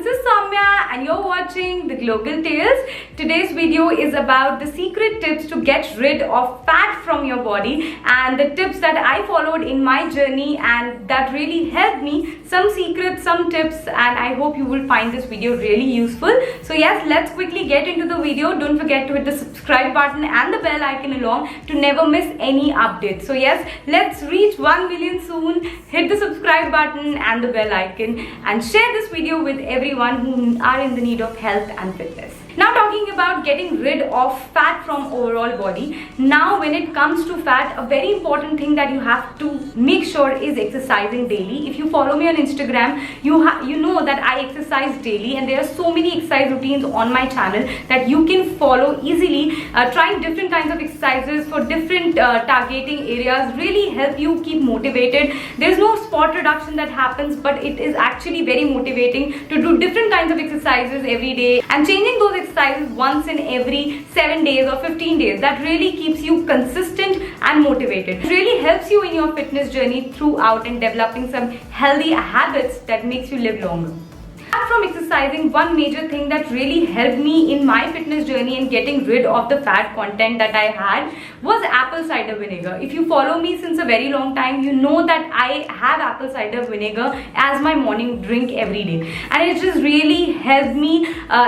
is Somya and you're watching The Global Tales. Today's video is about the secret tips to get rid of fat from your body and the tips that I followed in my journey and that really helped me. Some secrets, some tips, and I hope you will find this video really useful. So yes, let's quickly get into the video. Don't forget to hit the subscribe button and the bell icon along to never miss any updates. So yes, let's reach 1 million soon. Hit the subscribe button and the bell icon and share this video with everyone who are in the need of health and fitness. Now talking about getting rid of fat from overall body. Now when it comes to fat, a very important thing that you have to make sure is exercising daily. If you follow me on Instagram, you know that I exercise daily and there are so many exercise routines on my channel that you can follow easily. Trying different kinds of exercises for different targeting areas really help you keep motivated. There's no spot reduction that happens, but it is actually very motivating to do different kinds of exercises every day and changing those exercises once in every 7 days or 15 days. That really keeps you consistent and motivated. It really helps you in your fitness journey throughout and developing some healthy habits that makes you live longer. Apart from exercising, one major thing that really helped me in my fitness journey and getting rid of the fat content that I had was apple cider vinegar. If you follow me since a very long time, you know that I have apple cider vinegar as my morning drink every day, and it just really helped me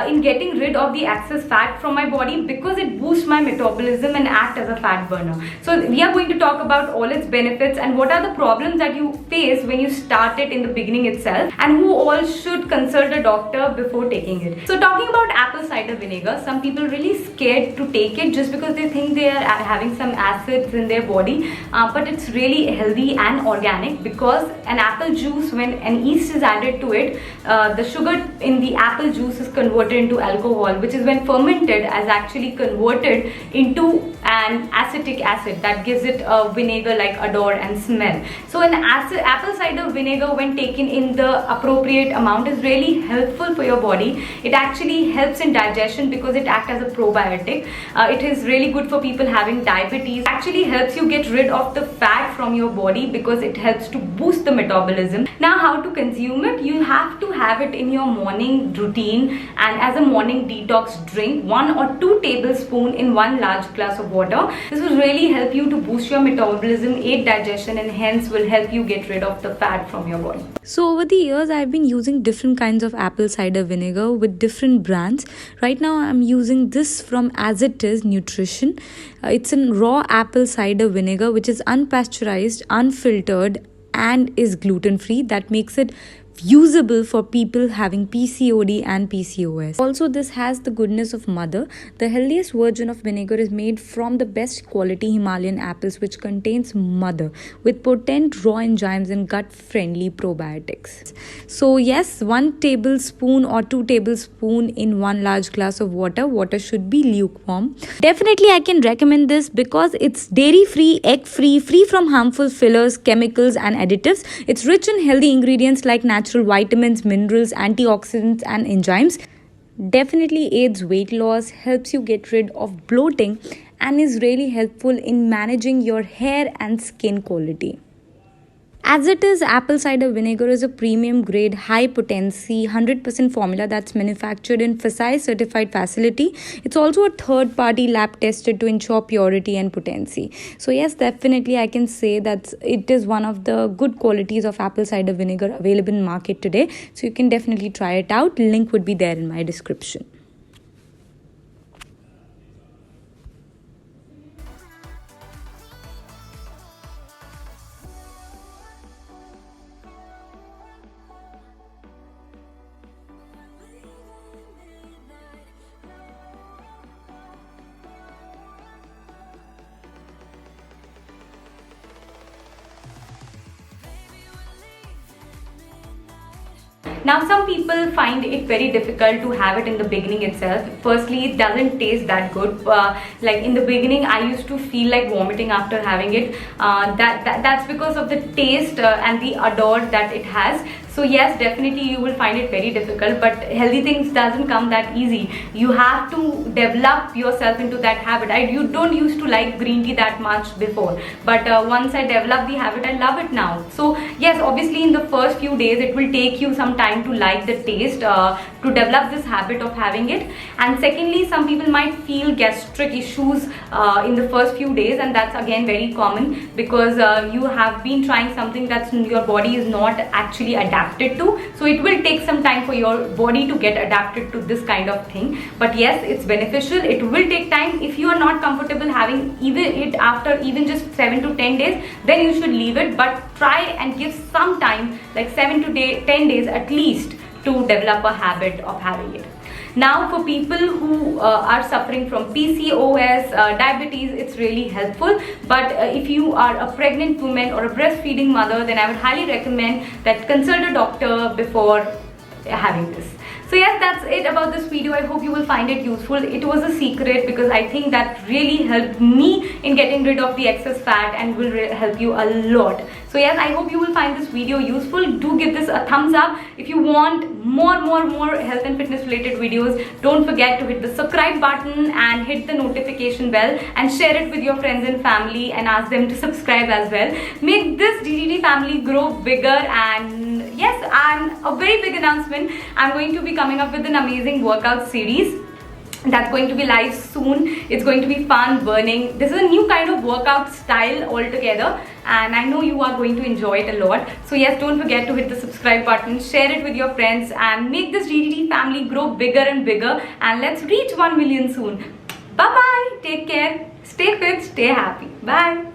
in getting rid of the excess fat from my body because it boosts my metabolism and acts as a fat burner. So we are going to talk about all its benefits and what are the problems that you face when you start it in the beginning itself, and who all should consult a doctor before taking it. So talking about apple cider vinegar, some people really scared to take it just because they think they are having some acids in their body, but it's really healthy and organic because an apple juice, when an yeast is added to it, the sugar in the apple juice is converted into alcohol, which is when fermented as actually converted into an acetic acid that gives it a vinegar like odor and smell. So an apple cider vinegar, when taken in the appropriate amount, is really helpful for your body. It actually helps in digestion because it acts as a probiotic. It is really good for people having diabetes. It actually helps you get rid of the fat from your body because it helps to boost the metabolism. Now how to consume it? You have to have it in your morning routine and as a morning detox drink, 1 or 2 tablespoons in 1 large glass of water. This will really help you to boost your metabolism, aid digestion, and hence will help you get rid of the fat from your body. So over the years, I've been using different kinds of apple cider vinegar with different brands. Right now, I'm using this from As It Is Nutrition. It's a raw apple cider vinegar which is unpasteurized, unfiltered, and is gluten-free. That makes it usable for people having PCOD and PCOS. Also, this has the goodness of mother. The healthiest version of vinegar is made from the best quality Himalayan apples, which contains mother with potent raw enzymes and gut-friendly probiotics. So yes, 1 tablespoon or 2 tablespoons in 1 large glass of water. Water should be lukewarm. Definitely, I can recommend this because it's dairy-free, egg-free, free from harmful fillers, chemicals, and additives. It's rich in healthy ingredients like natural vitamins, minerals, antioxidants, and enzymes. Definitely aids weight loss, helps you get rid of bloating, and is really helpful in managing your hair and skin quality. As It Is apple cider vinegar is a premium grade, high potency, 100% formula that's manufactured in FSSAI certified facility. It's also a third party lab tested to ensure purity and potency. So yes, definitely I can say that it is one of the good qualities of apple cider vinegar available in market today. So you can definitely try it out. Link would be there in my description. Now some people find it very difficult to have it in the beginning itself. Firstly, it doesn't taste that good. Like in the beginning, I used to feel like vomiting after having it. That's because of the taste and the odor that it has. So yes, definitely you will find it very difficult, but healthy things doesn't come that easy. You have to develop yourself into that habit. You don't used to like green tea that much before, but once I developed the habit, I love it now. So yes, obviously in the first few days it will take you some time to like the taste, to develop this habit of having it. And secondly, some people might feel gastric issues in the first few days, and that's again very common because you have been trying something that your body is not actually adapted to. So it will take some time for your body to get adapted to this kind of thing. But yes, it's beneficial. It will take time. If you are not comfortable having even it after even just 7 to 10 days, then you should leave it. But try and give some time, like 7 to 10 days at least, to develop a habit of having it. Now, for people who are suffering from PCOS, diabetes, it's really helpful. But if you are a pregnant woman or a breastfeeding mother, then I would highly recommend that consult a doctor before having this. So yes, that's it about this video. I hope you will find it useful. It was a secret because I think that really helped me in getting rid of the excess fat and will help you a lot. So yes, I hope you will find this video useful. Do give this a thumbs up. If you want more health and fitness related videos, don't forget to hit the subscribe button and hit the notification bell and share it with your friends and family and ask them to subscribe as well. Make this DDD family grow bigger. And yes, and a very big announcement, I'm going to be coming up with an amazing workout series that's going to be live soon. It's going to be fun, burning. This is a new kind of workout style altogether, and I know you are going to enjoy it a lot. So yes, don't forget to hit the subscribe button, share it with your friends, and make this DDD family grow bigger and bigger, and let's reach 1 million soon. Bye bye, take care, stay fit, stay happy, bye.